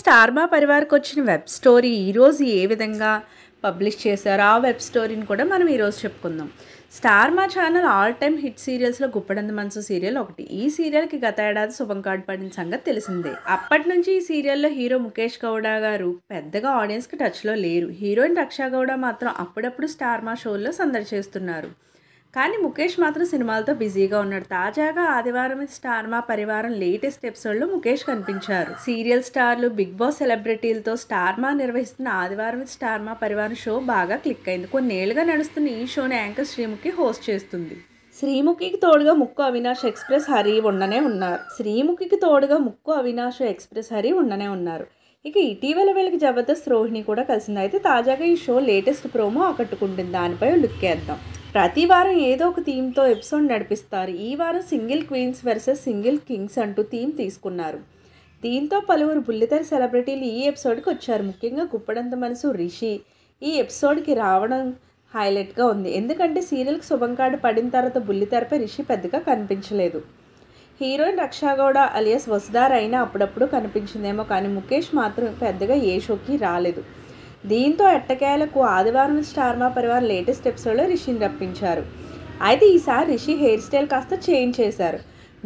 Star మా పరివార్కి వచ్చిన web story ఈరోజు ఏ విధంగా పబ్లిష్ చేశారో ఆ వెబ్ స్టోరీని కూడా మనం ఈరోజు చెప్పుకుందాం. స్టార్ మా ఛానల్ ఆల్ టైమ్ హిట్ సీరియల్స్లో గుప్పడంత మనసు సీరియల్ ఒకటి. ఈ సీరియల్కి గత ఏడాది శుభం కార్డు పడిన సంగతి తెలిసిందే. అప్పటి నుంచి ఈ సీరియల్లో హీరో ముఖేష్ గౌడ గారు పెద్దగా ఆడియన్స్కి టచ్లో లేరు. హీరోయిన్ రక్షా గౌడ మాత్రం అప్పుడప్పుడు స్టార్ మా షోల్లో సందడి చేస్తున్నారు. కానీ ముఖేష్ మాత్రం సినిమాలతో బిజీగా ఉన్నాడు. తాజాగా ఆదివారం స్టార్ మా పరివారం లేటెస్ట్ ఎపిసోడ్లో ముఖేష్ కనిపించారు. సీరియల్ స్టార్లు, బిగ్ బాస్ సెలబ్రిటీలతో స్టార్ మా నిర్వహిస్తున్న ఆదివారం స్టార్ మా పరివారం షో బాగా క్లిక్ అయింది. కొన్నేళ్లుగా నడుస్తున్న ఈ షోని యాంకర్ శ్రీముఖి హోస్ట్ చేస్తుంది. శ్రీముఖికి తోడుగా ముక్కు అవినాష్ ఎక్స్ప్రెస్ హరి ఉండనే ఉన్నారు. ఇక ఇటీవల వీళ్ళకి జబర్దస్త్ రోహిణి కూడా కలిసింది. అయితే తాజాగా ఈ షో లేటెస్ట్ ప్రోమో ఆకట్టుకుంటుంది. దానిపై లుక్ వేద్దాం. ప్రతి వారం ఏదో ఒక థీమ్తో ఎపిసోడ్ నడిపిస్తారు. ఈ వారం single queens versus single kings అంటూ థీమ్ తీసుకున్నారు. దీంతో పలువురు బుల్లితెర సెలబ్రిటీలు ఈ ఎపిసోడ్కి వచ్చారు. ముఖ్యంగా గుప్పడంత మనసు రిషి ఈ ఎపిసోడ్కి రావడం హైలైట్గా ఉంది. ఎందుకంటే సీరియల్కి శుభం కార్డు పడిన తర్వాత బుల్లితెరపై రిషి పెద్దగా కనిపించలేదు. హీరోయిన్ రక్షా గౌడ అలియాస్ వసుధార అయినా అప్పుడప్పుడు కనిపించిందేమో, కానీ ముఖేష్ మాత్రం పెద్దగా ఏ షోకి రాలేదు. దీంతో ఎట్టకేలకు ఆదివారం స్టార్ మా పరివార్ లేటెస్ట్ ఎపిసోడ్లో రిషిని రప్పించారు. అయితే ఈసారి రిషి హెయిర్ స్టైల్ కాస్త చేంజ్ చేశారు.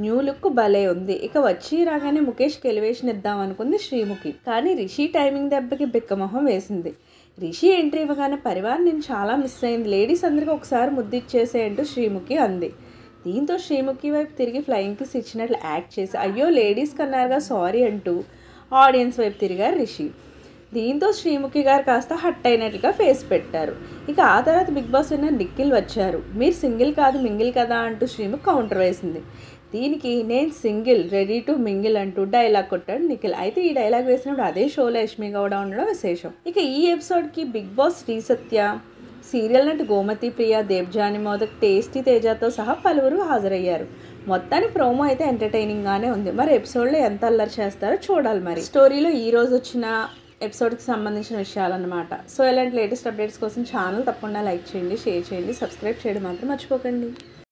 న్యూ లుక్ భలే ఉంది. ఇక వచ్చి రాగానే ముఖేష్కి ఎలివేషన్ ఇద్దాం అనుకుంది శ్రీముఖి. కానీ రిషి టైమింగ్ దెబ్బకి బిక్కమొహం వేసింది. రిషి ఎంట్రీ ఇవ్వగానే పరివార్ నేను చాలా మిస్ అయింది, లేడీస్ అందరికీ ఒకసారి ముద్దిచ్చేసేయంటూ శ్రీముఖి అంది. దీంతో శ్రీముఖి వైపు తిరిగి ఫ్లయింగ్ కిస్ ఇచ్చినట్లు యాక్ట్ చేసి అయ్యో లేడీస్ కన్నారుగా సారీ అంటూ ఆడియన్స్ వైపు తిరిగారు రిషి. దీంతో శ్రీముఖి గారు కాస్త హట్ అయినట్లుగా ఫేస్ పెట్టారు. ఇక ఆ తర్వాత బిగ్ బాస్ విన్నర్ నిఖిల్ వచ్చారు. మీరు సింగిల్ కాదు మింగిల్ కదా అంటూ శ్రీముఖి కౌంటర్ వేసింది. దీనికి నేను సింగిల్ రెడీ టు మింగిల్ అంటూ డైలాగ్ కొట్టాడు నిఖిల్. అయితే ఈ డైలాగ్ వేసినప్పుడు అదే షోలో యష్మి గౌడ ఉండడం విశేషం. ఇక ఈ ఎపిసోడ్కి బిగ్ బాస్ శ్రీసత్య, సీరియల్ నటి గోమతి ప్రియ, దేబ్జాని మోదక్, టేస్టీ తేజతో సహా పలువురు హాజరయ్యారు. మొత్తానికి ప్రోమో అయితే ఎంటర్టైనింగ్గానే ఉంది. మరి ఎపిసోడ్లో ఎంత అల్లరి చేస్తారో చూడాలి. మరి స్టోరీలో ఈరోజు వచ్చిన ఎపిసోడ్కి సంబంధించిన విషయాలన్నమాట. సో ఇలాంటి లేటెస్ట్ అప్డేట్స్ కోసం ఛానల్ తప్పకుండా లైక్ చేయండి, షేర్ చేయండి, సబ్స్క్రైబ్ చేయడం మాత్రం మర్చిపోకండి.